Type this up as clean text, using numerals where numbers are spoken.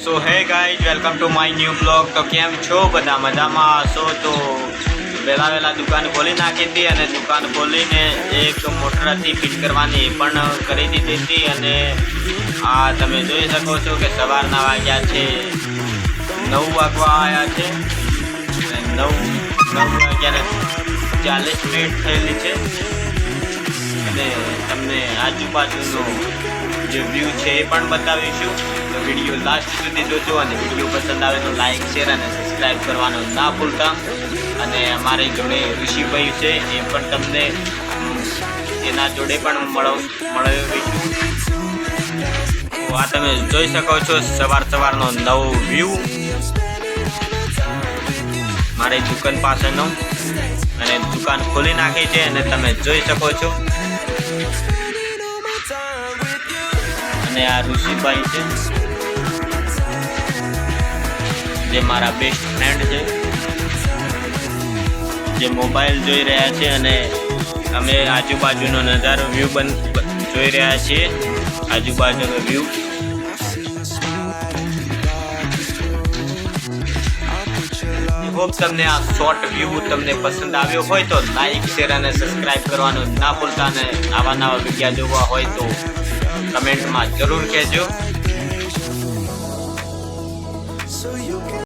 So hey guys, welcome to my new blog. તો કેમ છો બધા? મજામાં હશો? તો વહેલા દુકાન ખોલી નાખી હતી અને દુકાન ખોલીને એક મોટર હતી ફિટ કરવાની એ પણ કરી દીધી હતી. અને આ તમે જોઈ શકો છો કે સવારના વાગ્યા છે 9 વાગવા આવ્યા છે. 9 વાગ્યાને 40 મિનિટ થયેલી છે. અને તમને આજુબાજુનો જે વ્યૂ છે એ પણ બતાવીશું. તો વિડીયો લાસ્ટ સુધી જોજો અને વિડીયો પસંદ આવે તો લાઈક શેર અને સબસ્ક્રાઈબ કરવાનું ના ભૂલતા. અને અમારી જોડે ઋષિભાઈ છે એ પણ તમને એના જોડે પણ મળાવીશું. તો આ તમે જોઈ શકો છો સવારનો નવો વ્યૂ મારી દુકાન પાસેનો. અને દુકાન ખોલી નાખી છે અને તમે જોઈ શકો છો. અને આ ઋષિભાઈ છે જે મારા બેસ્ટ ફ્રેન્ડ છે, જે મોબાઈલ જોઈ રહ્યા છે. અને અમે આજુબાજુનો નજારો વ્યૂ જોઈ રહ્યા છીએ. આજુબાજુનો વ્યૂ હોપ તમને આ શોર્ટ વ્યૂ તમને પસંદ આવ્યો હોય તો લાઈક શેર અને સબસ્ક્રાઈબ કરવાનું ના ભૂલતા. અને આવા નવા વિડીયો જોવા હોય તો કમેન્ટમાં જરૂર કહેજો.